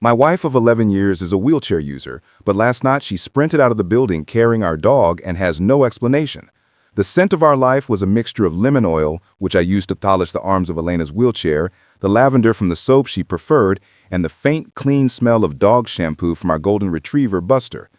My wife of 11 years is a wheelchair user, but last night she sprinted out of the building carrying our dog and has no explanation. The scent of our life was a mixture of lemon oil, which I used to polish the arms of Elena's wheelchair, the lavender from the soap she preferred, and the faint, clean smell of dog shampoo from our golden retriever, Buster.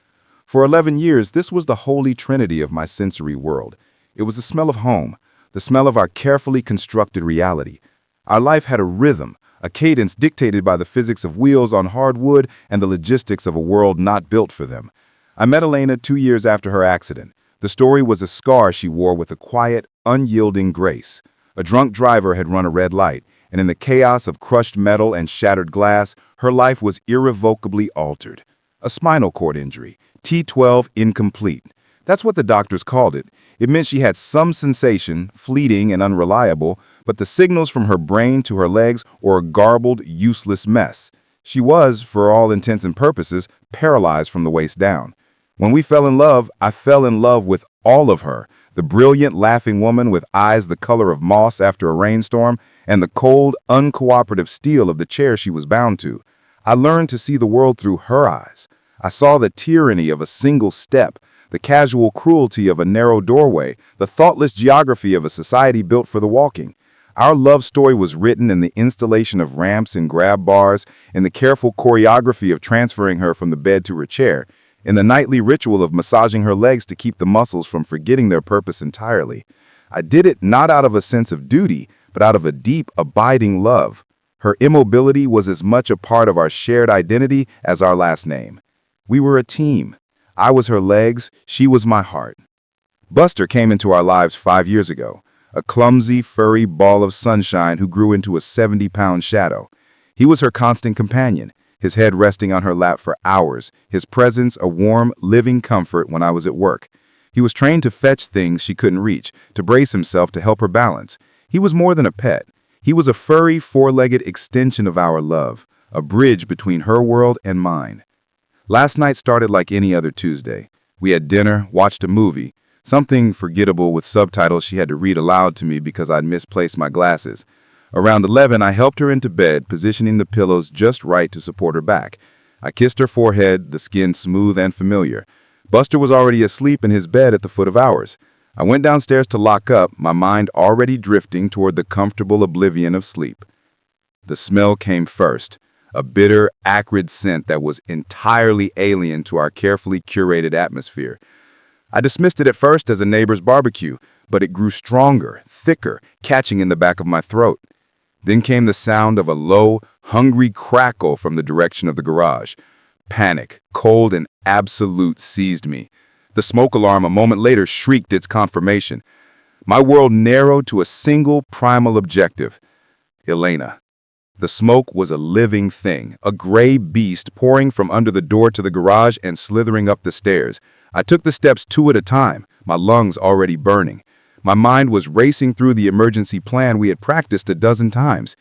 For 11 years, this was the holy trinity of my sensory world. It was the smell of home, the smell of our carefully constructed reality. Our life had a rhythm, a cadence dictated by the physics of wheels on hardwood and the logistics of a world not built for them. I met Elena 2 years after her accident. The story was a scar she wore with a quiet, unyielding grace. A drunk driver had run a red light, and in the chaos of crushed metal and shattered glass, her life was irrevocably altered. A spinal cord injury, T12 incomplete. That's what the doctors called it. It meant she had some sensation, fleeting and unreliable, but the signals from her brain to her legs were a garbled, useless mess. She was, for all intents and purposes, paralyzed from the waist down. When we fell in love, I fell in love with all of her, the brilliant, laughing woman with eyes the color of moss after a rainstorm, and the cold, uncooperative steel of the chair she was bound to. I learned to see the world through her eyes. I saw the tyranny of a single step, the casual cruelty of a narrow doorway, the thoughtless geography of a society built for the walking. Our love story was written in the installation of ramps and grab bars, in the careful choreography of transferring her from the bed to her chair, in the nightly ritual of massaging her legs to keep the muscles from forgetting their purpose entirely. I did it not out of a sense of duty, but out of a deep, abiding love. Her immobility was as much a part of our shared identity as our last name. We were a team. I was her legs, she was my heart. Buster came into our lives 5 years ago, a clumsy, furry ball of sunshine who grew into a 70-pound shadow. He was her constant companion, his head resting on her lap for hours, his presence a warm, living comfort when I was at work. He was trained to fetch things she couldn't reach, to brace himself to help her balance. He was more than a pet. He was a furry, four-legged extension of our love, a bridge between her world and mine. Last night started like any other Tuesday. We had dinner, watched a movie, something forgettable with subtitles she had to read aloud to me because I'd misplaced my glasses. Around 11, I helped her into bed, positioning the pillows just right to support her back. I kissed her forehead, the skin smooth and familiar. Buster was already asleep in his bed at the foot of ours. I went downstairs to lock up, my mind already drifting toward the comfortable oblivion of sleep. The smell came first. A bitter, acrid scent that was entirely alien to our carefully curated atmosphere. I dismissed it at first as a neighbor's barbecue, but it grew stronger, thicker, catching in the back of my throat. Then came the sound of a low, hungry crackle from the direction of the garage. Panic, cold and absolute, seized me. The smoke alarm a moment later shrieked its confirmation. My world narrowed to a single primal objective: Elena. The smoke was a living thing, a gray beast pouring from under the door to the garage and slithering up the stairs. I took the steps 2 at a time, my lungs already burning. My mind was racing through the emergency plan we had practiced a dozen times.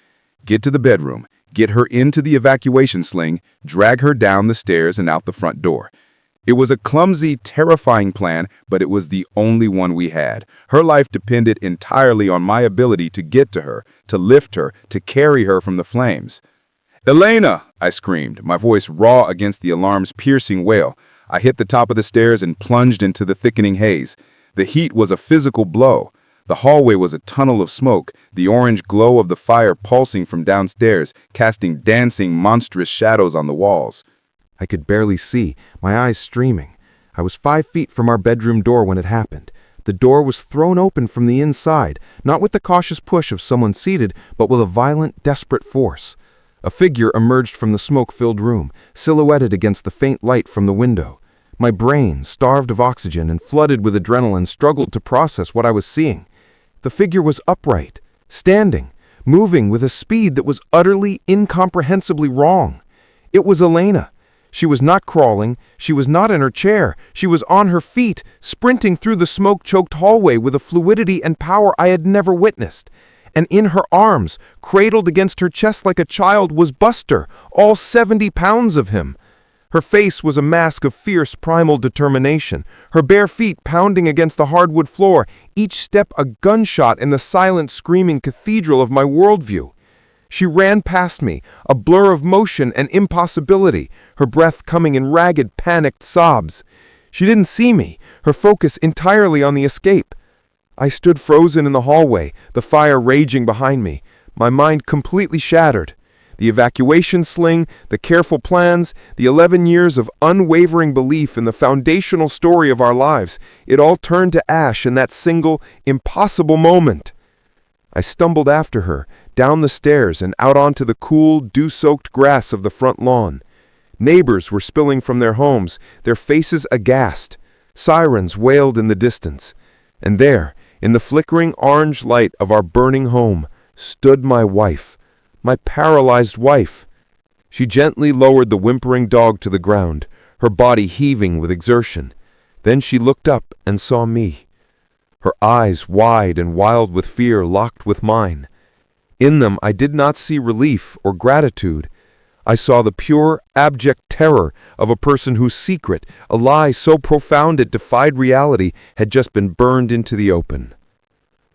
Get to the bedroom, get her into the evacuation sling, drag her down the stairs and out the front door. It was a clumsy, terrifying plan, but it was the only one we had. Her life depended entirely on my ability to get to her, to lift her, to carry her from the flames. "Elena!" I screamed, my voice raw against the alarm's piercing wail. I hit the top of the stairs and plunged into the thickening haze. The heat was a physical blow. The hallway was a tunnel of smoke, the orange glow of the fire pulsing from downstairs, casting dancing, monstrous shadows on the walls. I could barely see, my eyes streaming. I was 5 feet from our bedroom door when it happened. The door was thrown open from the inside, not with the cautious push of someone seated, but with a violent, desperate force. A figure emerged from the smoke-filled room, silhouetted against the faint light from the window. My brain, starved of oxygen and flooded with adrenaline, struggled to process what I was seeing. The figure was upright, standing, moving with a speed that was utterly, incomprehensibly wrong. It was Elena. She was not crawling, she was not in her chair, she was on her feet, sprinting through the smoke-choked hallway with a fluidity and power I had never witnessed. And in her arms, cradled against her chest like a child, was Buster, all 70 pounds of him. Her face was a mask of fierce primal determination, her bare feet pounding against the hardwood floor, each step a gunshot in the silent, screaming cathedral of my worldview. She ran past me, a blur of motion and impossibility, her breath coming in ragged, panicked sobs. She didn't see me, her focus entirely on the escape. I stood frozen in the hallway, the fire raging behind me, my mind completely shattered. The evacuation sling, the careful plans, the 11 years of unwavering belief in the foundational story of our lives, it all turned to ash in that single, impossible moment. I stumbled after her, down the stairs and out onto the cool, dew-soaked grass of the front lawn. Neighbors were spilling from their homes, their faces aghast. Sirens wailed in the distance. And there, in the flickering orange light of our burning home, stood my wife, my paralyzed wife. She gently lowered the whimpering dog to the ground, her body heaving with exertion. Then she looked up and saw me. Her eyes, wide and wild with fear, locked with mine. In them I did not see relief or gratitude. I saw the pure, abject terror of a person whose secret, a lie so profound it defied reality, had just been burned into the open.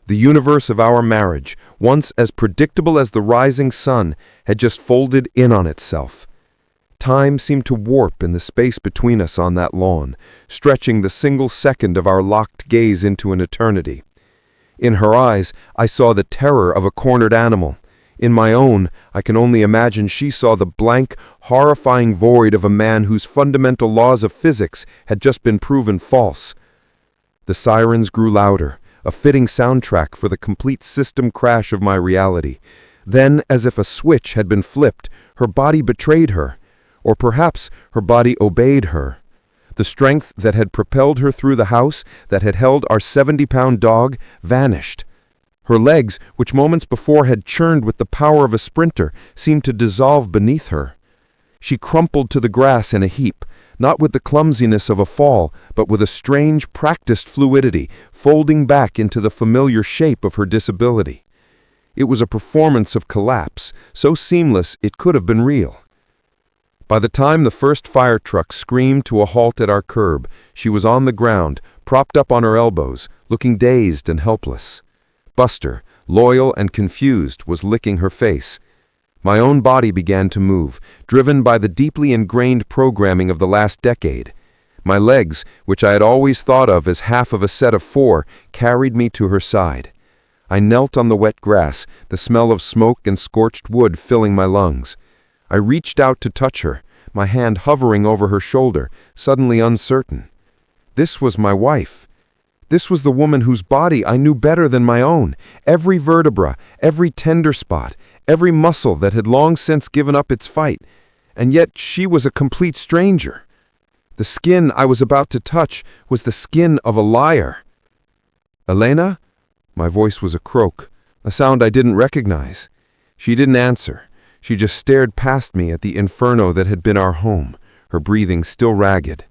The universe of our marriage, once as predictable as the rising sun, had just folded in on itself. Time seemed to warp in the space between us on that lawn, stretching the single second of our locked gaze into an eternity. In her eyes, I saw the terror of a cornered animal. In my own, I can only imagine she saw the blank, horrifying void of a man whose fundamental laws of physics had just been proven false. The sirens grew louder, a fitting soundtrack for the complete system crash of my reality. Then, as if a switch had been flipped, her body betrayed her. Or perhaps her body obeyed her. The strength that had propelled her through the house, that had held our 70-pound dog, vanished. Her legs, which moments before had churned with the power of a sprinter, seemed to dissolve beneath her. She crumpled to the grass in a heap, not with the clumsiness of a fall, but with a strange, practiced fluidity, folding back into the familiar shape of her disability. It was a performance of collapse, so seamless it could have been real. By the time the first fire truck screamed to a halt at our curb, she was on the ground, propped up on her elbows, looking dazed and helpless. Buster, loyal and confused, was licking her face. My own body began to move, driven by the deeply ingrained programming of the last decade. My legs, which I had always thought of as half of a set of 4, carried me to her side. I knelt on the wet grass, the smell of smoke and scorched wood filling my lungs. I reached out to touch her, my hand hovering over her shoulder, suddenly uncertain. This was my wife. This was the woman whose body I knew better than my own, every vertebra, every tender spot, every muscle that had long since given up its fight, and yet she was a complete stranger. The skin I was about to touch was the skin of a liar. "Elena?" My voice was a croak, a sound I didn't recognize. She didn't answer. She just stared past me at the inferno that had been our home, her breathing still ragged.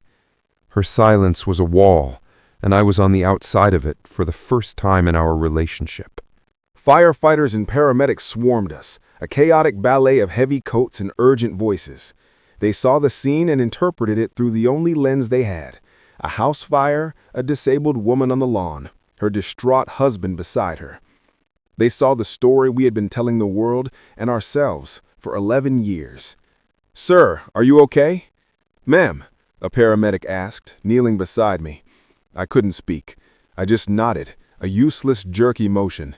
Her silence was a wall, and I was on the outside of it for the first time in our relationship. Firefighters and paramedics swarmed us, a chaotic ballet of heavy coats and urgent voices. They saw the scene and interpreted it through the only lens they had: a house fire, a disabled woman on the lawn, her distraught husband beside her. They saw the story we had been telling the world and ourselves for 11 years. "Sir, are you okay?" "Ma'am," a paramedic asked, kneeling beside me. I couldn't speak. I just nodded, a useless, jerky motion.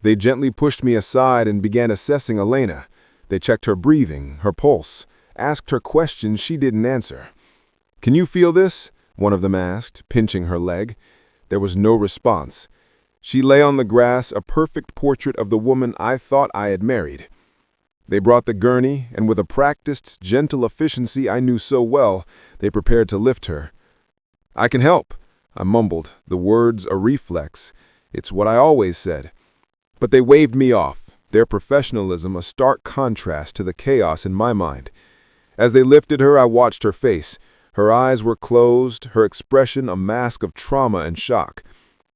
They gently pushed me aside and began assessing Elena. They checked her breathing, her pulse, asked her questions she didn't answer. "Can you feel this?" one of them asked, pinching her leg. There was no response. She lay on the grass, a perfect portrait of the woman I thought I had married. They brought the gurney, and with a practiced, gentle efficiency I knew so well, they prepared to lift her. "I can help," I mumbled, the words a reflex. It's what I always said. But they waved me off, their professionalism a stark contrast to the chaos in my mind. As they lifted her, I watched her face. Her eyes were closed, her expression a mask of trauma and shock.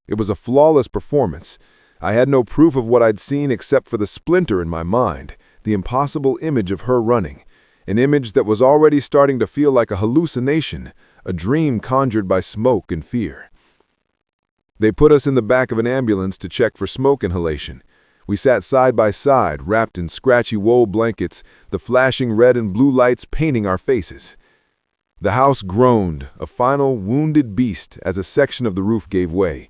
It was a flawless performance. I had no proof of what I'd seen except for the splinter in my mind, the impossible image of her running, an image that was already starting to feel like a hallucination, a dream conjured by smoke and fear. They put us in the back of an ambulance to check for smoke inhalation. We sat side by side, wrapped in scratchy wool blankets, the flashing red and blue lights painting our faces. The house groaned, a final wounded beast, as a section of the roof gave way.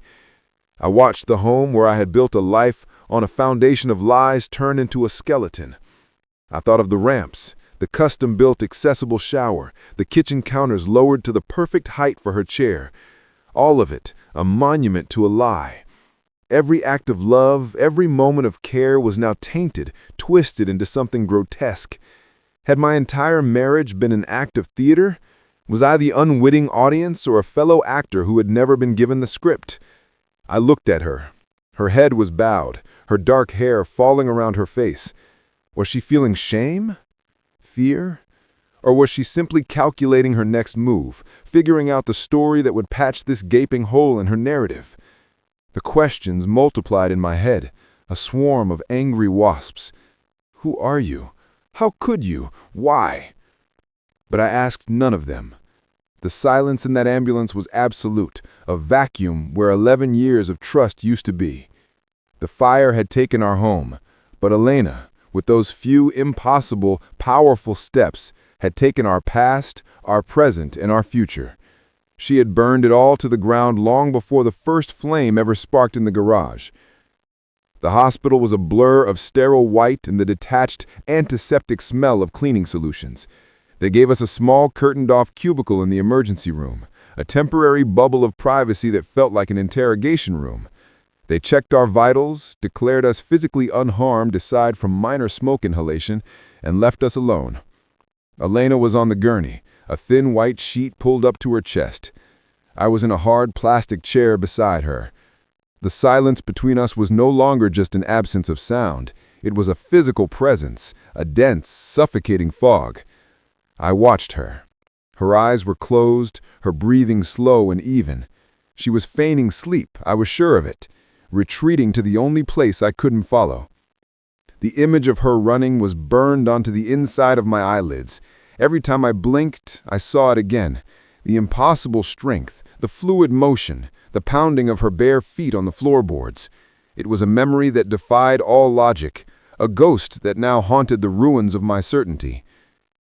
I watched the home where I had built a life on a foundation of lies turn into a skeleton. I thought of the ramps, the custom-built accessible shower, the kitchen counters lowered to the perfect height for her chair. All of it, a monument to a lie. Every act of love, every moment of care was now tainted, twisted into something grotesque. Had my entire marriage been an act of theater? Was I the unwitting audience or a fellow actor who had never been given the script? I looked at her. Her head was bowed, her dark hair falling around her face. Was she feeling shame? Fear? Or was she simply calculating her next move, figuring out the story that would patch this gaping hole in her narrative? The questions multiplied in my head, a swarm of angry wasps. Who are you? How could you? Why? But I asked none of them. The silence in that ambulance was absolute, a vacuum where 11 years of trust used to be. The fire had taken our home, but Elena, with those few impossible, powerful steps, had taken our past, our present, and our future. She had burned it all to the ground long before the first flame ever sparked in the garage. The hospital was a blur of sterile white and the detached, antiseptic smell of cleaning solutions. They gave us a small curtained-off cubicle in the emergency room, a temporary bubble of privacy that felt like an interrogation room. They checked our vitals, declared us physically unharmed aside from minor smoke inhalation, and left us alone. Elena was on the gurney, a thin white sheet pulled up to her chest. I was in a hard plastic chair beside her. The silence between us was no longer just an absence of sound. It was a physical presence, a dense, suffocating fog. I watched her. Her eyes were closed, her breathing slow and even. She was feigning sleep, I was sure of it, retreating to the only place I couldn't follow. The image of her running was burned onto the inside of my eyelids. Every time I blinked, I saw it again. The impossible strength, the fluid motion, the pounding of her bare feet on the floorboards. It was a memory that defied all logic, a ghost that now haunted the ruins of my certainty.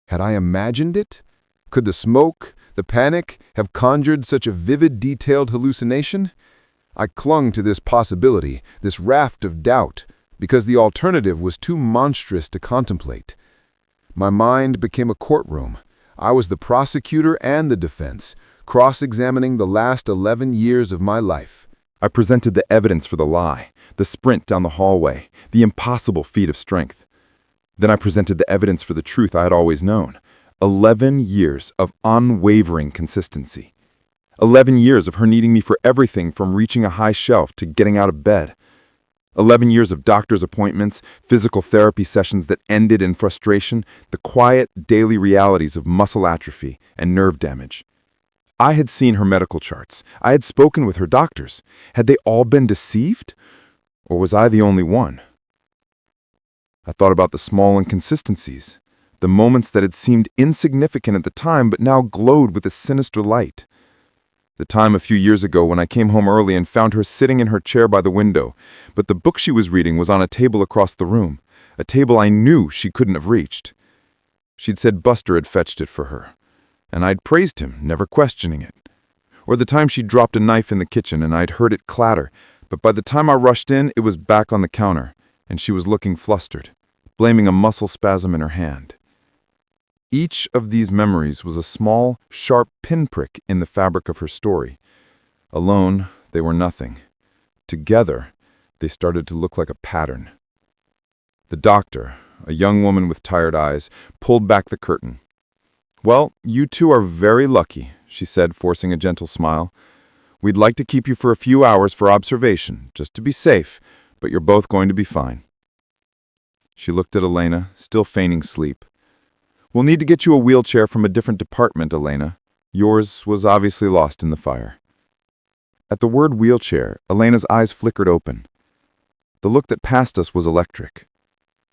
Had I imagined it? Could the smoke, the panic, have conjured such a vivid, detailed hallucination? I clung to this possibility, this raft of doubt, because the alternative was too monstrous to contemplate. My mind became a courtroom. I was the prosecutor and the defense, cross-examining the last 11 years of my life. I presented the evidence for the lie, the sprint down the hallway, the impossible feat of strength. Then I presented the evidence for the truth I had always known. 11 years of unwavering consistency. 11 years of her needing me for everything from reaching a high shelf to getting out of bed. 11 years of doctor's appointments, physical therapy sessions that ended in frustration, the quiet, daily realities of muscle atrophy and nerve damage. I had seen her medical charts. I had spoken with her doctors. Had they all been deceived? Or was I the only one? I thought about the small inconsistencies, the moments that had seemed insignificant at the time but now glowed with a sinister light. The time a few years ago when I came home early and found her sitting in her chair by the window, but the book she was reading was on a table across the room, a table I knew she couldn't have reached. She'd said Buster had fetched it for her, and I'd praised him, never questioning it. Or the time she dropped a knife in the kitchen and I'd heard it clatter, but by the time I rushed in, it was back on the counter, and she was looking flustered, blaming a muscle spasm in her hand. Each of these memories was a small, sharp pinprick in the fabric of her story. Alone, they were nothing. Together, they started to look like a pattern. The doctor, a young woman with tired eyes, pulled back the curtain. "Well, you two are very lucky," she said, forcing a gentle smile. "We'd like to keep you for a few hours for observation, just to be safe, but you're both going to be fine." She looked at Elena, still feigning sleep. "We'll need to get you a wheelchair from a different department, Elena. Yours was obviously lost in the fire." At the word wheelchair, Elena's eyes flickered open. The look that passed us was electric.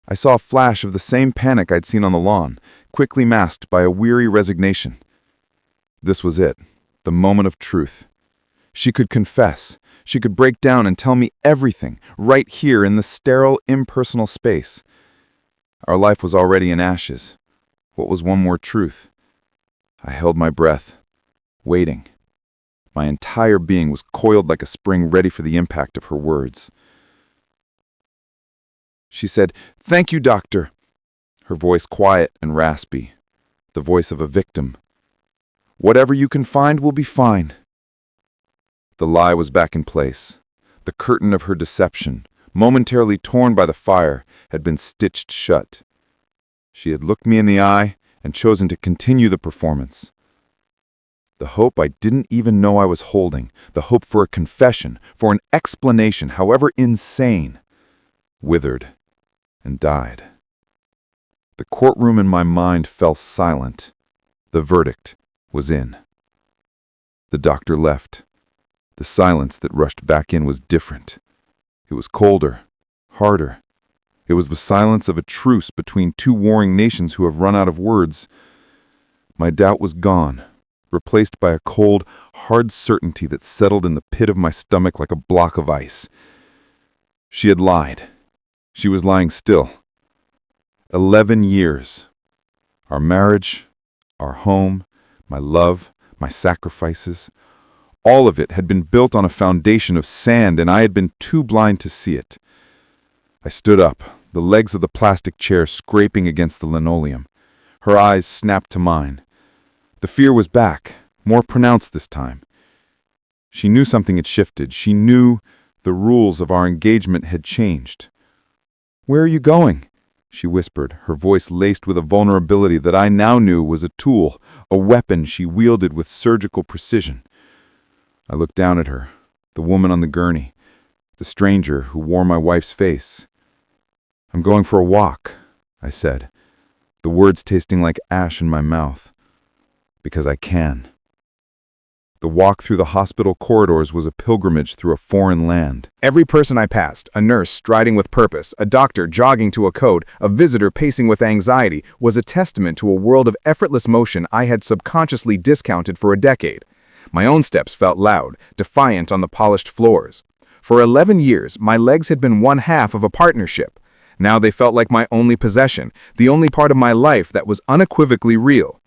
I saw a flash of the same panic I'd seen on the lawn, quickly masked by a weary resignation. This was it, the moment of truth. She could confess. She could break down and tell me everything, right here in the sterile, impersonal space. Our life was already in ashes. What was one more truth? I held my breath, waiting. My entire being was coiled like a spring ready for the impact of her words. She said, "Thank you, doctor." Her voice quiet and raspy, the voice of a victim. "Whatever you can find will be fine." The lie was back in place. The curtain of her deception, momentarily torn by the fire, had been stitched shut. She had looked me in the eye and chosen to continue the performance. The hope I didn't even know I was holding, the hope for a confession, for an explanation, however insane, withered and died. The courtroom in my mind fell silent. The verdict was in. The doctor left. The silence that rushed back in was different. It was colder, harder. It was the silence of a truce between two warring nations who have run out of words. My doubt was gone, replaced by a cold, hard certainty that settled in the pit of my stomach like a block of ice. She had lied. She was lying still. 11 years. Our marriage, our home, my love, my sacrifices, all of it had been built on a foundation of sand, and I had been too blind to see it. I stood up, the legs of the plastic chair scraping against the linoleum. Her eyes snapped to mine. The fear was back, more pronounced this time. She knew something had shifted. She knew the rules of our engagement had changed. "Where are you going?" she whispered, her voice laced with a vulnerability that I now knew was a tool, a weapon she wielded with surgical precision. I looked down at her, the woman on the gurney, the stranger who wore my wife's face. "I'm going for a walk," I said, the words tasting like ash in my mouth. "Because I can." The walk through the hospital corridors was a pilgrimage through a foreign land. Every person I passed, a nurse striding with purpose, a doctor jogging to a code, a visitor pacing with anxiety, was a testament to a world of effortless motion I had subconsciously discounted for a decade. My own steps felt loud, defiant on the polished floors. For 11 years, my legs had been one half of a partnership. Now they felt like my only possession, the only part of my life that was unequivocally real.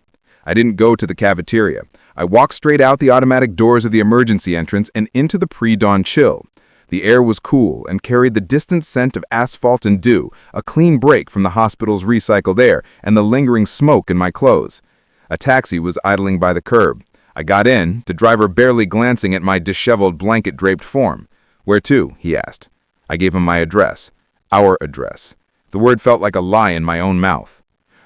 I didn't go to the cafeteria. I walked straight out the automatic doors of the emergency entrance and into the pre-dawn chill. The air was cool and carried the distant scent of asphalt and dew, a clean break from the hospital's recycled air and the lingering smoke in my clothes. A taxi was idling by the curb. I got in, the driver barely glancing at my disheveled blanket-draped form. "Where to?" he asked. I gave him my address. Our address. The word felt like a lie in my own mouth.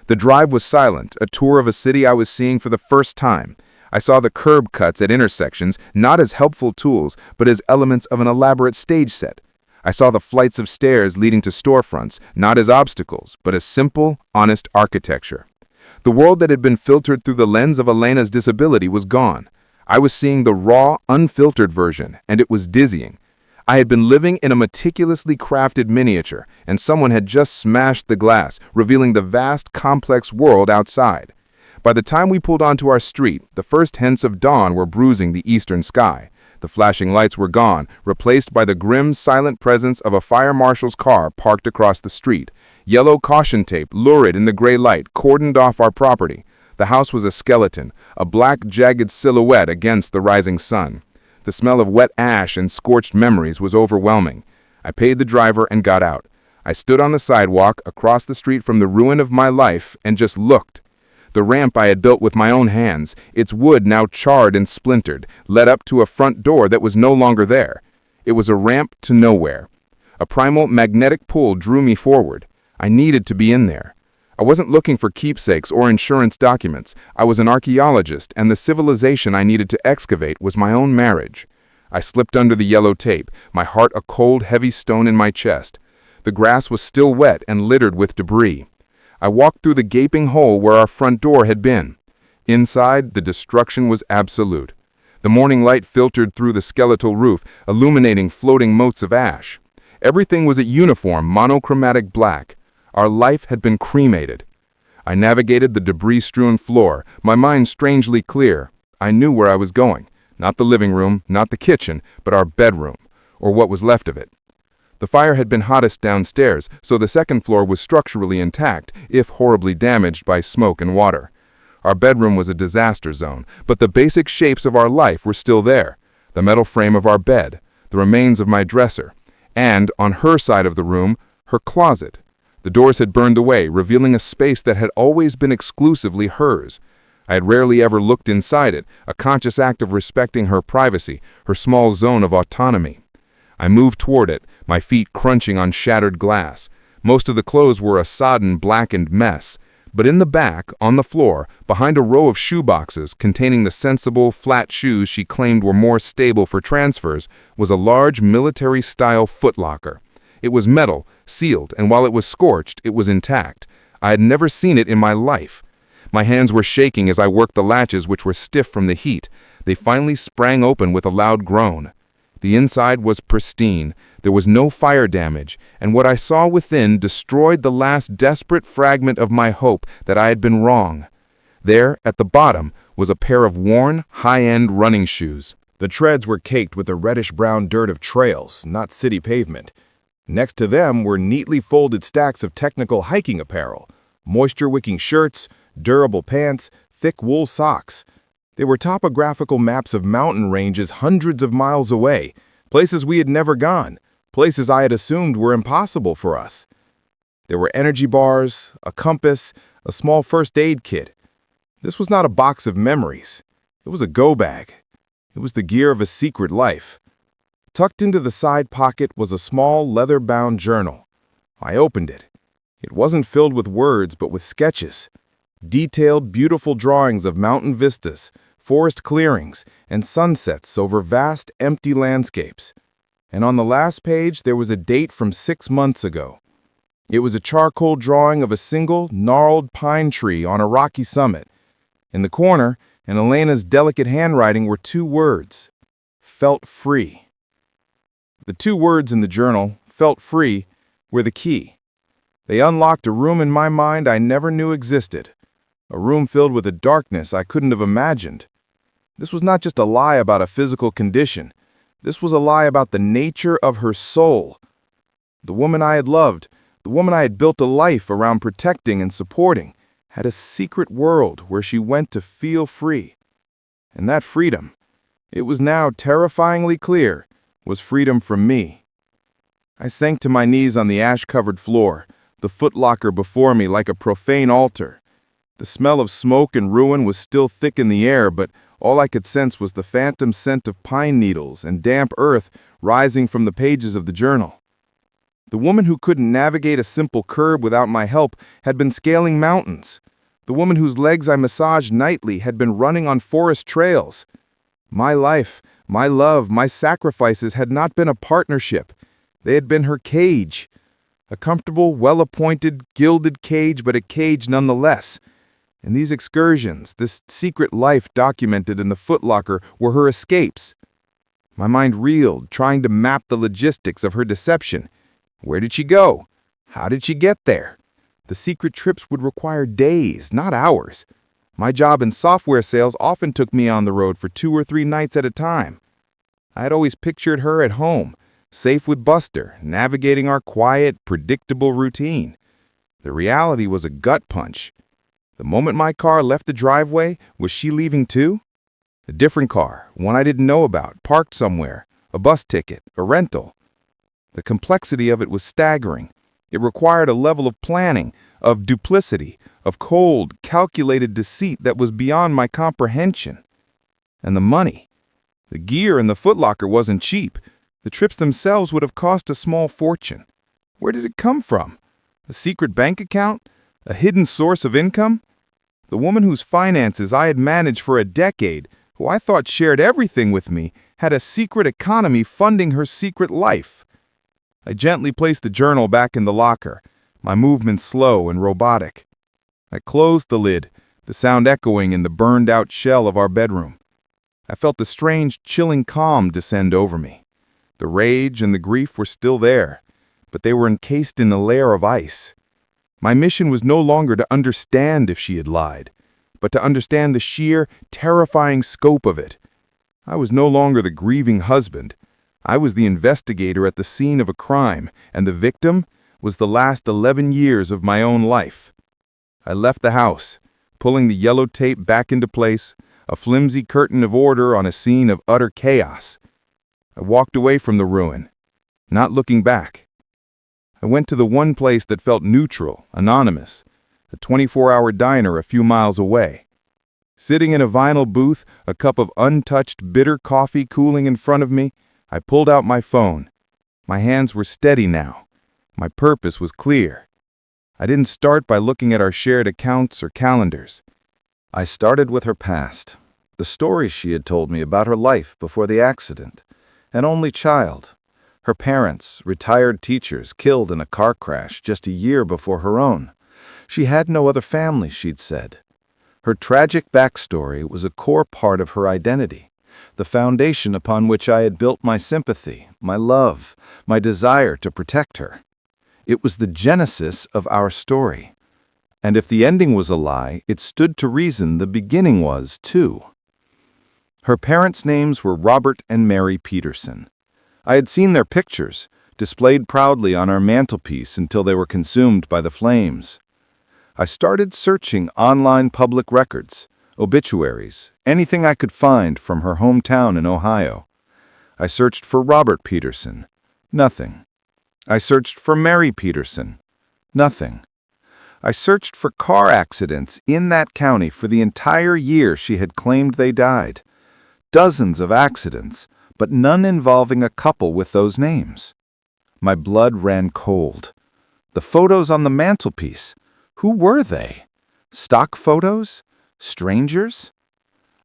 The drive was silent, a tour of a city I was seeing for the first time. I saw the curb cuts at intersections, not as helpful tools, but as elements of an elaborate stage set. I saw the flights of stairs leading to storefronts, not as obstacles, but as simple, honest architecture. The world that had been filtered through the lens of Elena's disability was gone. I was seeing the raw, unfiltered version, and it was dizzying. I had been living in a meticulously crafted miniature, and someone had just smashed the glass, revealing the vast, complex world outside. By the time we pulled onto our street, the first hints of dawn were bruising the eastern sky. The flashing lights were gone, replaced by the grim, silent presence of a fire marshal's car parked across the street. Yellow caution tape, lurid in the gray light, cordoned off our property. The house was a skeleton, a black, jagged silhouette against the rising sun. The smell of wet ash and scorched memories was overwhelming. I paid the driver and got out. I stood on the sidewalk across the street from the ruin of my life and just looked. The ramp I had built with my own hands, its wood now charred and splintered, led up to a front door that was no longer there. It was a ramp to nowhere. A primal magnetic pull drew me forward. I needed to be in there. I wasn't looking for keepsakes or insurance documents. I was an archaeologist, and the civilization I needed to excavate was my own marriage. I slipped under the yellow tape, my heart a cold, heavy stone in my chest. The grass was still wet and littered with debris. I walked through the gaping hole where our front door had been. Inside, the destruction was absolute. The morning light filtered through the skeletal roof, illuminating floating motes of ash. Everything was a uniform, monochromatic black. Our life had been cremated. I navigated the debris-strewn floor, my mind strangely clear. I knew where I was going. Not the living room, not the kitchen, but our bedroom, or what was left of it. The fire had been hottest downstairs, so the second floor was structurally intact, if horribly damaged by smoke and water. Our bedroom was a disaster zone, but the basic shapes of our life were still there. The metal frame of our bed, the remains of my dresser, and, on her side of the room, her closet. The doors had burned away, revealing a space that had always been exclusively hers. I had rarely ever looked inside it, a conscious act of respecting her privacy, her small zone of autonomy. I moved toward it, my feet crunching on shattered glass. Most of the clothes were a sodden, blackened mess. But in the back, on the floor, behind a row of shoeboxes containing the sensible, flat shoes she claimed were more stable for transfers, was a large military-style footlocker. It was metal, sealed, and while it was scorched, it was intact. I had never seen it in my life. My hands were shaking as I worked the latches, which were stiff from the heat. They finally sprang open with a loud groan. The inside was pristine. There was no fire damage, and what I saw within destroyed the last desperate fragment of my hope that I had been wrong. There, at the bottom, was a pair of worn, high-end running shoes. The treads were caked with the reddish-brown dirt of trails, not city pavement. Next to them were neatly folded stacks of technical hiking apparel, moisture-wicking shirts, durable pants, thick wool socks. They were topographical maps of mountain ranges hundreds of miles away, places we had never gone, places I had assumed were impossible for us. There were energy bars, a compass, a small first aid kit. This was not a box of memories. It was a go-bag. It was the gear of a secret life. Tucked into the side pocket was a small leather-bound journal. I opened it. It wasn't filled with words, but with sketches. Detailed, beautiful drawings of mountain vistas, forest clearings, and sunsets over vast, empty landscapes. And on the last page, there was a date from 6 months ago. It was a charcoal drawing of a single, gnarled pine tree on a rocky summit. In the corner, in Elena's delicate handwriting, were 2 words: felt free. The 2 words in the journal, felt free, were the key. They unlocked a room in my mind I never knew existed. A room filled with a darkness I couldn't have imagined. This was not just a lie about a physical condition. This was a lie about the nature of her soul. The woman I had loved, the woman I had built a life around protecting and supporting, had a secret world where she went to feel free. And that freedom, it was now terrifyingly clear, was freedom from me. I sank to my knees on the ash-covered floor, the footlocker before me like a profane altar. The smell of smoke and ruin was still thick in the air, but all I could sense was the phantom scent of pine needles and damp earth rising from the pages of the journal. The woman who couldn't navigate a simple curb without my help had been scaling mountains. The woman whose legs I massaged nightly had been running on forest trails. My life, my love, my sacrifices had not been a partnership. They had been her cage. A comfortable, well-appointed, gilded cage, but a cage nonetheless. And these excursions, this secret life documented in the footlocker, were her escapes. My mind reeled, trying to map the logistics of her deception. Where did she go? How did she get there? The secret trips would require days, not hours. My job in software sales often took me on the road for 2 or 3 nights at a time. I had always pictured her at home, safe with Buster, navigating our quiet, predictable routine. The reality was a gut punch. The moment my car left the driveway, was she leaving too? A different car, one I didn't know about, parked somewhere, a bus ticket, a rental. The complexity of it was staggering. It required a level of planning, of duplicity, of cold, calculated deceit that was beyond my comprehension. And the money. The gear in the footlocker wasn't cheap. The trips themselves would have cost a small fortune. Where did it come from? A secret bank account? A hidden source of income? The woman whose finances I had managed for a decade, who I thought shared everything with me, had a secret economy funding her secret life. I gently placed the journal back in the locker, my movements slow and robotic. I closed the lid, the sound echoing in the burned-out shell of our bedroom. I felt a strange, chilling calm descend over me. The rage and the grief were still there, but they were encased in a layer of ice. My mission was no longer to understand if she had lied, but to understand the sheer, terrifying scope of it. I was no longer the grieving husband. I was the investigator at the scene of a crime, and the victim was the last 11 years of my own life. I left the house, pulling the yellow tape back into place, a flimsy curtain of order on a scene of utter chaos. I walked away from the ruin, not looking back. I went to the one place that felt neutral, anonymous, a 24-hour diner a few miles away. Sitting in a vinyl booth, a cup of untouched bitter coffee cooling in front of me, I pulled out my phone. My hands were steady now. My purpose was clear. I didn't start by looking at our shared accounts or calendars. I started with her past, the stories she had told me about her life before the accident. An only child. Her parents, retired teachers, killed in a car crash just a year before her own. She had no other family, she'd said. Her tragic backstory was a core part of her identity, the foundation upon which I had built my sympathy, my love, my desire to protect her. It was the genesis of our story. And if the ending was a lie, it stood to reason the beginning was, too. Her parents' names were Robert and Mary Peterson. I had seen their pictures, displayed proudly on our mantelpiece until they were consumed by the flames. I started searching online public records, obituaries, anything I could find from her hometown in Ohio. I searched for Robert Peterson. Nothing. I searched for Mary Peterson. Nothing. I searched for car accidents in that county for the entire year she had claimed they died. Dozens of accidents, but none involving a couple with those names. My blood ran cold. The photos on the mantelpiece, who were they? Stock photos? Strangers?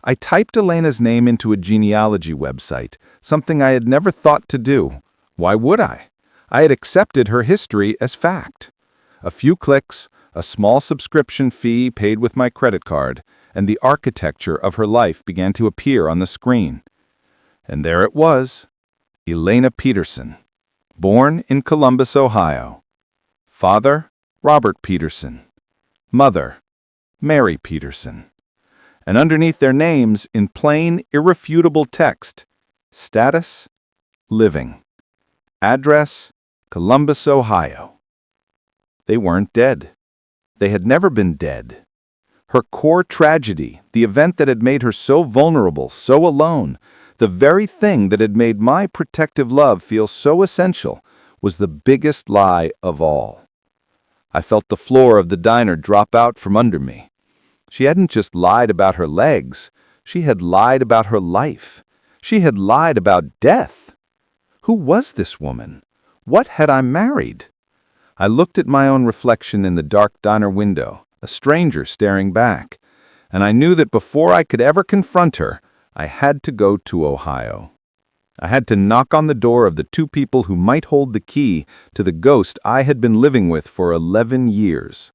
I typed Elena's name into a genealogy website, something I had never thought to do. Why would I? I had accepted her history as fact. A few clicks, a small subscription fee paid with my credit card, and the architecture of her life began to appear on the screen. And there it was, Elena Peterson, born in Columbus, Ohio. Father, Robert Peterson. Mother, Mary Peterson. And underneath their names, in plain, irrefutable text, status, living. Address, Columbus, Ohio. They weren't dead. They had never been dead. Her core tragedy, the event that had made her so vulnerable, so alone, the very thing that had made my protective love feel so essential, was the biggest lie of all. I felt the floor of the diner drop out from under me. She hadn't just lied about her legs. She had lied about her life. She had lied about death. Who was this woman? What had I married? I looked at my own reflection in the dark diner window, a stranger staring back, and I knew that before I could ever confront her, I had to go to Ohio. I had to knock on the door of the two people who might hold the key to the ghost I had been living with for 11 years.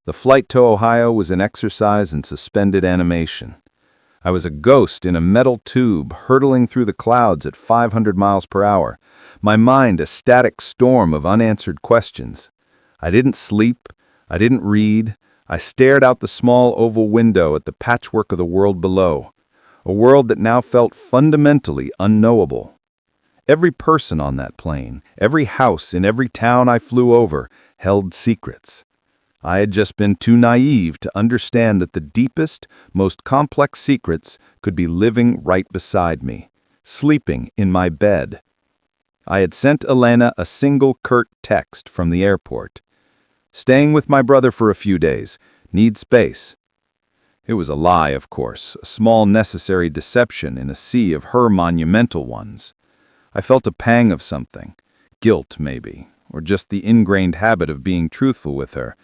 The flight to Ohio was an exercise in suspended animation. I was a ghost in a metal tube hurtling through the clouds at 500 miles per hour, my mind a static storm of unanswered questions. I didn't sleep. I didn't read. I stared out the small oval window at the patchwork of the world below, a world that now felt fundamentally unknowable. Every person on that plane, every house in every town I flew over, held secrets. I had just been too naive to understand that the deepest, most complex secrets could be living right beside me, sleeping in my bed. I had sent Elena a single curt text from the airport. Staying with my brother for a few days. Need space. It was a lie, of course, a small necessary deception in a sea of her monumental ones. I felt a pang of something, guilt maybe, or just the ingrained habit of being truthful with her,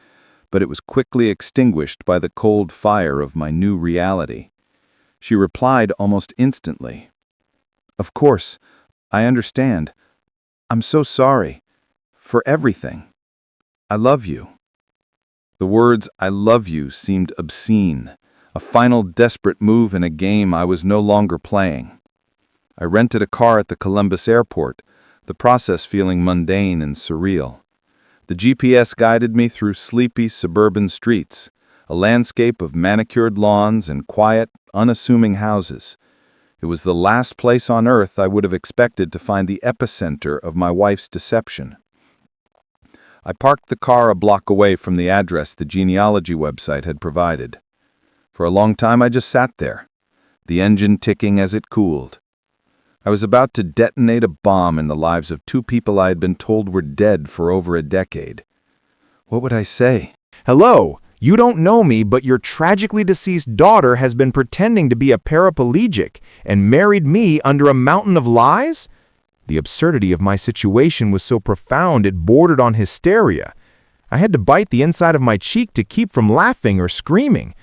but it was quickly extinguished by the cold fire of my new reality. She replied almost instantly. Of course, I understand. I'm so sorry. For everything. I love you. The words, I love you, seemed obscene, a final desperate move in a game I was no longer playing. I rented a car at the Columbus airport, the process feeling mundane and surreal. The GPS guided me through sleepy suburban streets, a landscape of manicured lawns and quiet, unassuming houses. It was the last place on earth I would have expected to find the epicenter of my wife's deception. I parked the car a block away from the address the genealogy website had provided. For a long time I just sat there, the engine ticking as it cooled. I was about to detonate a bomb in the lives of two people I had been told were dead for over a decade. What would I say? Hello, you don't know me, but your tragically deceased daughter has been pretending to be a paraplegic and married me under a mountain of lies? The absurdity of my situation was so profound it bordered on hysteria. I had to bite the inside of my cheek to keep from laughing or screaming.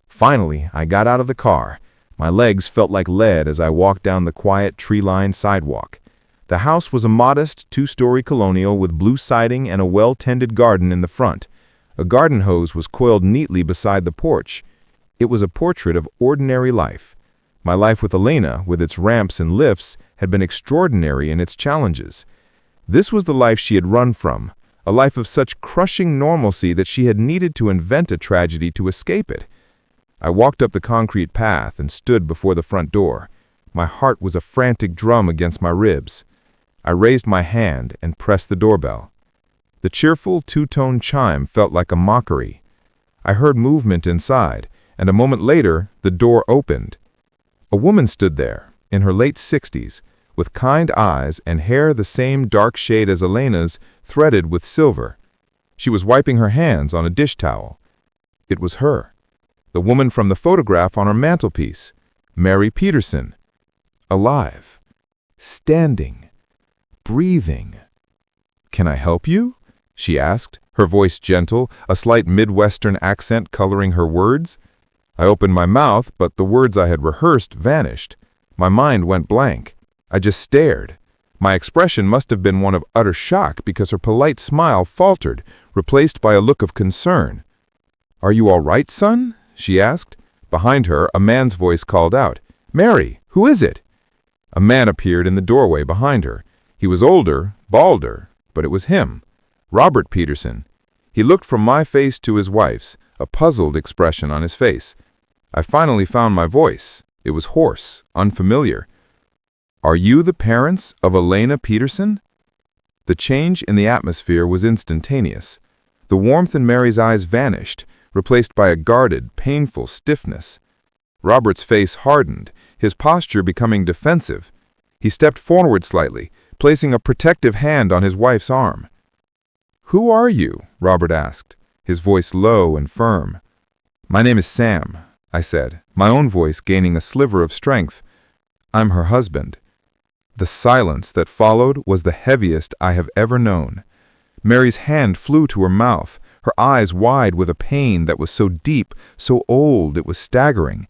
Finally, I got out of the car. My legs felt like lead as I walked down the quiet, tree-lined sidewalk. The house was a modest, two-story colonial with blue siding and a well-tended garden in the front. A garden hose was coiled neatly beside the porch. It was a portrait of ordinary life. My life with Elena, with its ramps and lifts, had been extraordinary in its challenges. This was the life she had run from, a life of such crushing normalcy that she had needed to invent a tragedy to escape it. I walked up the concrete path and stood before the front door. My heart was a frantic drum against my ribs. I raised my hand and pressed the doorbell. The cheerful two-tone chime felt like a mockery. I heard movement inside, and a moment later, the door opened. A woman stood there, in her late 60s, with kind eyes and hair the same dark shade as Elena's, threaded with silver. She was wiping her hands on a dish towel. It was her, the woman from the photograph on her mantelpiece, Mary Peterson, alive, standing, breathing. "Can I help you?" she asked, her voice gentle, a slight Midwestern accent coloring her words. I opened my mouth, but the words I had rehearsed vanished. My mind went blank. I just stared. My expression must have been one of utter shock because her polite smile faltered, replaced by a look of concern. "Are you all right, son?" she asked. Behind her, a man's voice called out, "Mary, who is it?" A man appeared in the doorway behind her. He was older, balder, but it was him. Robert Peterson. He looked from my face to his wife's, a puzzled expression on his face. I finally found my voice. It was hoarse, unfamiliar. "Are you the parents of Elena Peterson?" The change in the atmosphere was instantaneous. The warmth in Mary's eyes vanished, replaced by a guarded, painful stiffness. Robert's face hardened, his posture becoming defensive. He stepped forward slightly, placing a protective hand on his wife's arm. "Who are you?" Robert asked, his voice low and firm. "My name is Sam," I said, my own voice gaining a sliver of strength. "I'm her husband." The silence that followed was the heaviest I have ever known. Mary's hand flew to her mouth, her eyes wide with a pain that was so deep, so old it was staggering.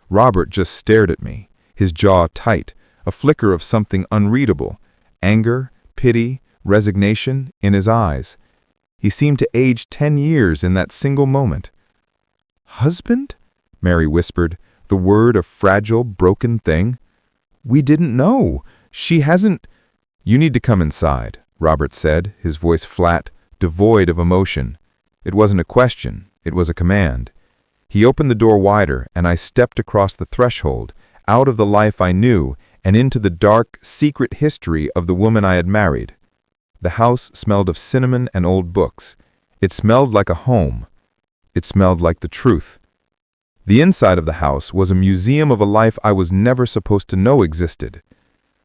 Robert just stared at me, his jaw tight, a flicker of something unreadable, anger, pity, resignation in his eyes. He seemed to age 10 years in that single moment. "Husband?" Mary whispered, the word a fragile, broken thing. "We didn't know. She hasn't—" "You need to come inside," Robert said, his voice flat, devoid of emotion. It wasn't a question, it was a command. He opened the door wider, and I stepped across the threshold, out of the life I knew, and into the dark, secret history of the woman I had married. The house smelled of cinnamon and old books. It smelled like a home. It smelled like the truth. The inside of the house was a museum of a life I was never supposed to know existed.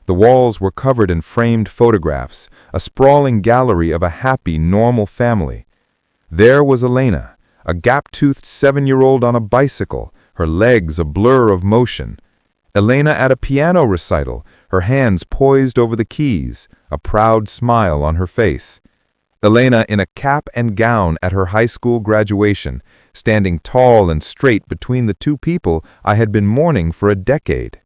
The walls were covered in framed photographs, a sprawling gallery of a happy, normal family. There was Elena, a gap-toothed 7-year-old on a bicycle, her legs a blur of motion. Elena at a piano recital, her hands poised over the keys, a proud smile on her face. Elena in a cap and gown at her high school graduation, standing tall and straight between the two people I had been mourning for a decade.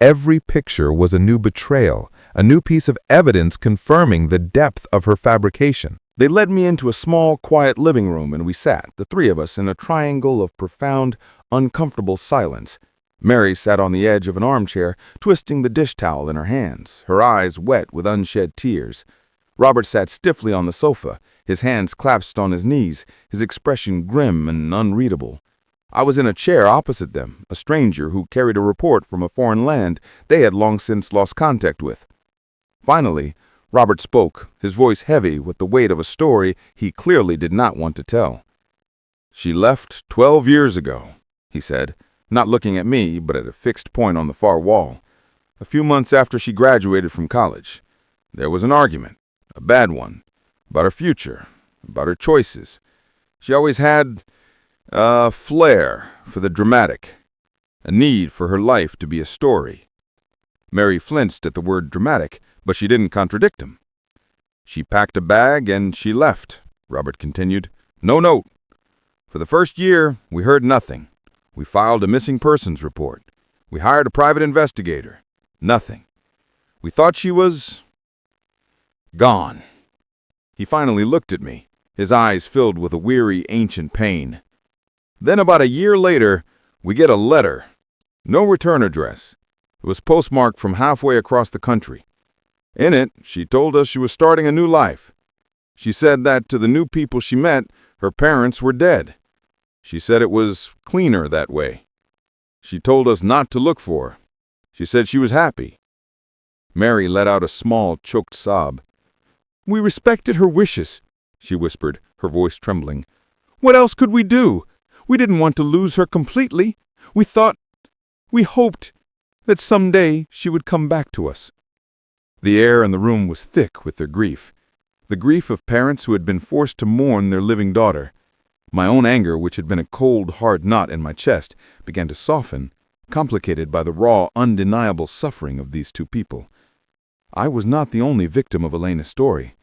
Every picture was a new betrayal, a new piece of evidence confirming the depth of her fabrication. They led me into a small, quiet living room, and we sat, the three of us, in a triangle of profound, uncomfortable silence. Mary sat on the edge of an armchair, twisting the dish towel in her hands, her eyes wet with unshed tears. Robert sat stiffly on the sofa, his hands clasped on his knees, his expression grim and unreadable. I was in a chair opposite them, a stranger who carried a report from a foreign land they had long since lost contact with. Finally, Robert spoke, his voice heavy with the weight of a story he clearly did not want to tell. "She left 12 years ago," he said, not looking at me, but at a fixed point on the far wall. "A few months after she graduated from college. There was an argument, a bad one, about her future, about her choices. She always had a flair for the dramatic, a need for her life to be a story." Mary flinched at the word dramatic, but she didn't contradict him. "She packed a bag and she left," Robert continued. "No note. For the first year, we heard nothing. We filed a missing persons report. We hired a private investigator. Nothing. We thought she was gone." He finally looked at me, his eyes filled with a weary, ancient pain. "Then about a year later, we get a letter. No return address. It was postmarked from halfway across the country. In it, she told us she was starting a new life. She said that to the new people she met, her parents were dead. She said it was cleaner that way. She told us not to look for her. She said she was happy." Mary let out a small, choked sob. "We respected her wishes," she whispered, her voice trembling. "What else could we do? We didn't want to lose her completely. We hoped that someday she would come back to us." The air in the room was thick with their grief, the grief of parents who had been forced to mourn their living daughter. My own anger, which had been a cold, hard knot in my chest, began to soften, complicated by the raw, undeniable suffering of these two people. I was not the only victim of Elena's story.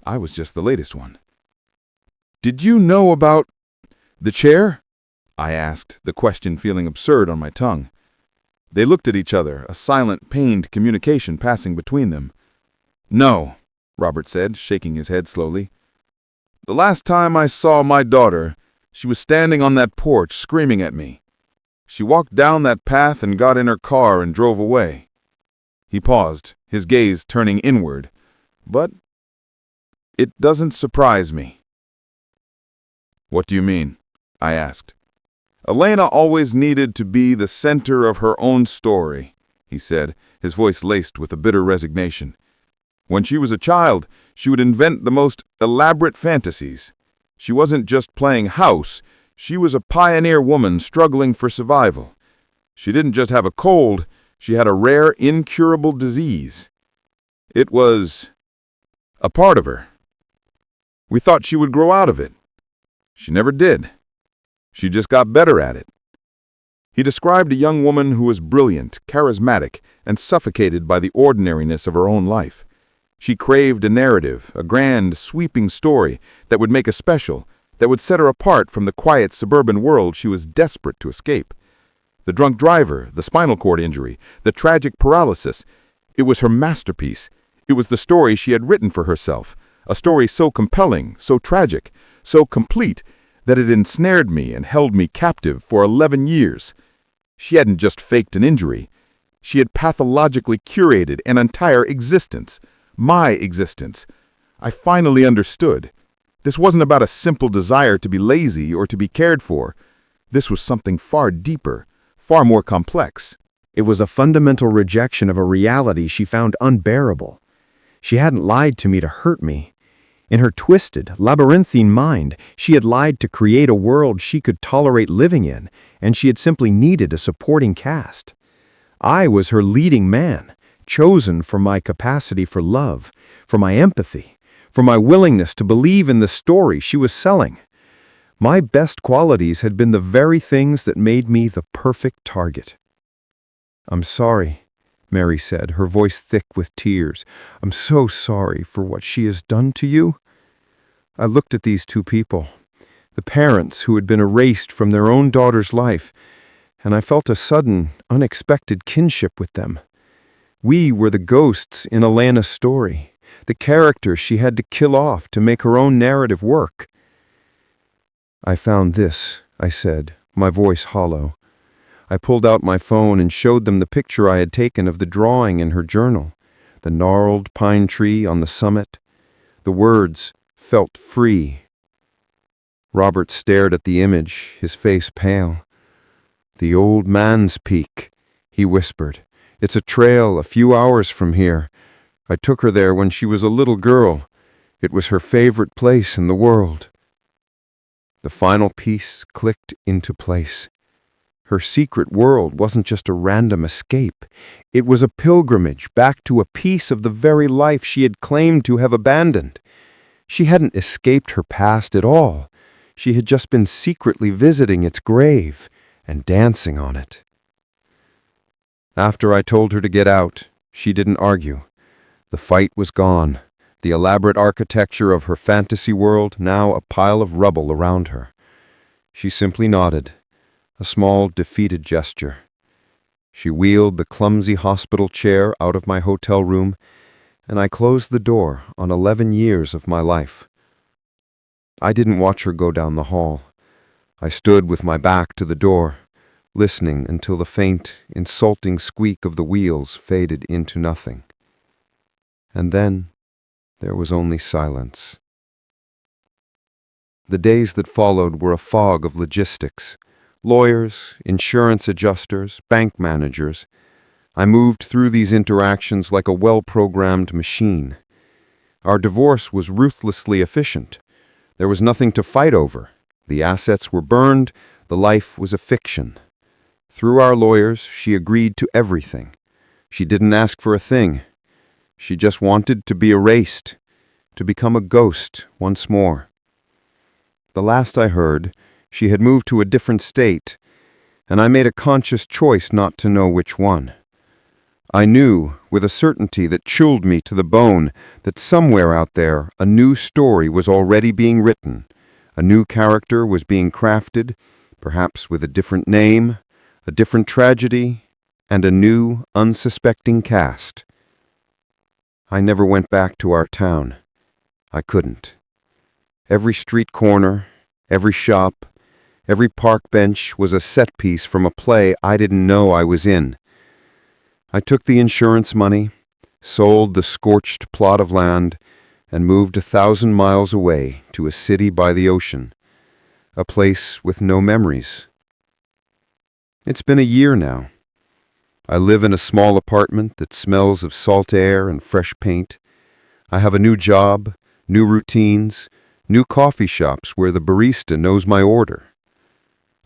I was just the latest one. "Did you know about the chair?" I asked, the question feeling absurd on my tongue. They looked at each other, a silent, pained communication passing between them. "No," Robert said, shaking his head slowly. "The last time I saw my daughter, she was standing on that porch screaming at me. She walked down that path and got in her car and drove away." He paused, his gaze turning inward. "But it doesn't surprise me." "What do you mean?" I asked. "Elena always needed to be the center of her own story," he said, his voice laced with a bitter resignation. "When she was a child, she would invent the most elaborate fantasies. She wasn't just playing house, she was a pioneer woman struggling for survival. She didn't just have a cold, she had a rare, incurable disease. It was a part of her. We thought she would grow out of it. She never did. She just got better at it." He described a young woman who was brilliant, charismatic, and suffocated by the ordinariness of her own life. She craved a narrative, a grand, sweeping story that would make a special, that would set her apart from the quiet suburban world she was desperate to escape. The drunk driver, the spinal cord injury, the tragic paralysis. It was her masterpiece. It was the story she had written for herself, a story so compelling, so tragic, so complete, that it ensnared me and held me captive for 11 years. She hadn't just faked an injury. She had pathologically curated an entire existence. My existence. I finally understood. This wasn't about a simple desire to be lazy or to be cared for. This was something far deeper, far more complex. It was a fundamental rejection of a reality she found unbearable. She hadn't lied to me to hurt me. In her twisted, labyrinthine mind, she had lied to create a world she could tolerate living in, and she had simply needed a supporting cast. I was her leading man, chosen for my capacity for love, for my empathy, for my willingness to believe in the story she was selling. My best qualities had been the very things that made me the perfect target. "I'm sorry," Mary said, her voice thick with tears. "I'm so sorry for what she has done to you." I looked at these two people, the parents who had been erased from their own daughter's life, and I felt a sudden, unexpected kinship with them. We were the ghosts in Elena's story, the characters she had to kill off to make her own narrative work. "I found this," I said, my voice hollow. I pulled out my phone and showed them the picture I had taken of the drawing in her journal, the gnarled pine tree on the summit. The words, "felt free." Robert stared at the image, his face pale. "The old man's peak," he whispered. "It's a trail a few hours from here. I took her there when she was a little girl. It was her favorite place in the world." The final piece clicked into place. Her secret world wasn't just a random escape. It was a pilgrimage back to a piece of the very life she had claimed to have abandoned. She hadn't escaped her past at all. She had just been secretly visiting its grave and dancing on it. After I told her to get out, she didn't argue. The fight was gone. The elaborate architecture of her fantasy world now a pile of rubble around her. She simply nodded, a small, defeated gesture. She wheeled the clumsy hospital chair out of my hotel room, and I closed the door on 11 years of my life. I didn't watch her go down the hall. I stood with my back to the door, listening until the faint, insulting squeak of the wheels faded into nothing. And then there was only silence. The days that followed were a fog of logistics. Lawyers, insurance adjusters, bank managers. I moved through these interactions like a well-programmed machine. Our divorce was ruthlessly efficient. There was nothing to fight over. The assets were burned. The life was a fiction. Through our lawyers, she agreed to everything. She didn't ask for a thing. She just wanted to be erased, to become a ghost once more. The last I heard, she had moved to a different state, and I made a conscious choice not to know which one. I knew, with a certainty that chilled me to the bone, that somewhere out there a new story was already being written. A new character was being crafted, perhaps with a different name, a different tragedy, and a new, unsuspecting cast. I never went back to our town. I couldn't. Every street corner, every shop, every park bench was a set piece from a play I didn't know I was in. I took the insurance money, sold the scorched plot of land, and moved 1,000 miles away to a city by the ocean, a place with no memories. It's been a year now. I live in a small apartment that smells of salt air and fresh paint. I have a new job, new routines, new coffee shops where the barista knows my order.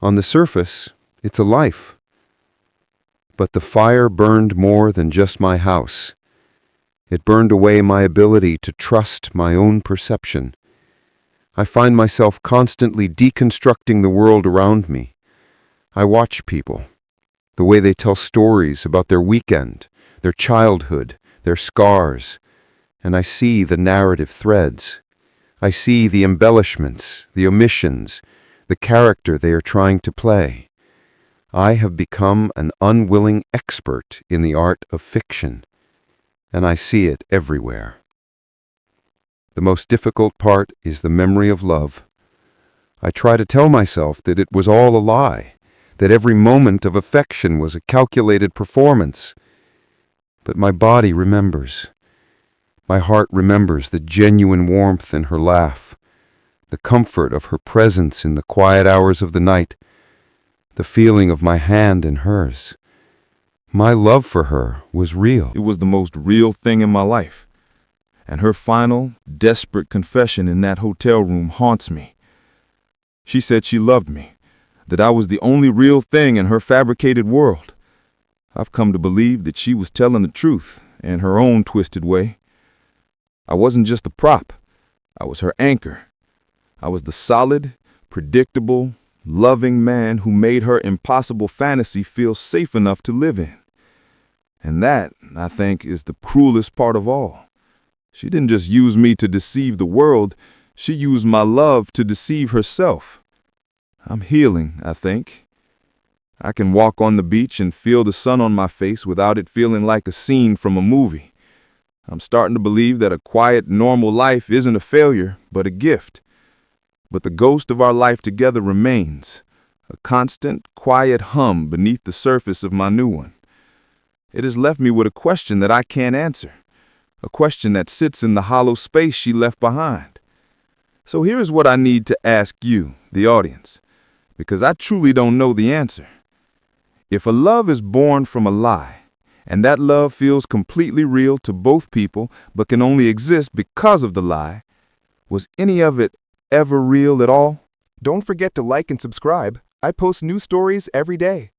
On the surface, it's a life. But the fire burned more than just my house. It burned away my ability to trust my own perception. I find myself constantly deconstructing the world around me. I watch people, the way they tell stories about their weekend, their childhood, their scars, and I see the narrative threads. I see the embellishments, the omissions, the character they are trying to play. I have become an unwilling expert in the art of fiction, and I see it everywhere. The most difficult part is the memory of love. I try to tell myself that it was all a lie, that every moment of affection was a calculated performance. But my body remembers. My heart remembers the genuine warmth in her laugh, the comfort of her presence in the quiet hours of the night, the feeling of my hand in hers. My love for her was real. It was the most real thing in my life. And her final, desperate confession in that hotel room haunts me. She said she loved me, that I was the only real thing in her fabricated world. I've come to believe that she was telling the truth in her own twisted way. I wasn't just a prop. I was her anchor. I was the solid, predictable, loving man who made her impossible fantasy feel safe enough to live in. And that, I think, is the cruelest part of all. She didn't just use me to deceive the world. She used my love to deceive herself. I'm healing, I think. I can walk on the beach and feel the sun on my face without it feeling like a scene from a movie. I'm starting to believe that a quiet, normal life isn't a failure, but a gift. But the ghost of our life together remains, a constant, quiet hum beneath the surface of my new one. It has left me with a question that I can't answer, a question that sits in the hollow space she left behind. So here is what I need to ask you, the audience, because I truly don't know the answer. If a love is born from a lie, and that love feels completely real to both people but can only exist because of the lie, was any of it ever real at all? Don't forget to like and subscribe. I post new stories every day.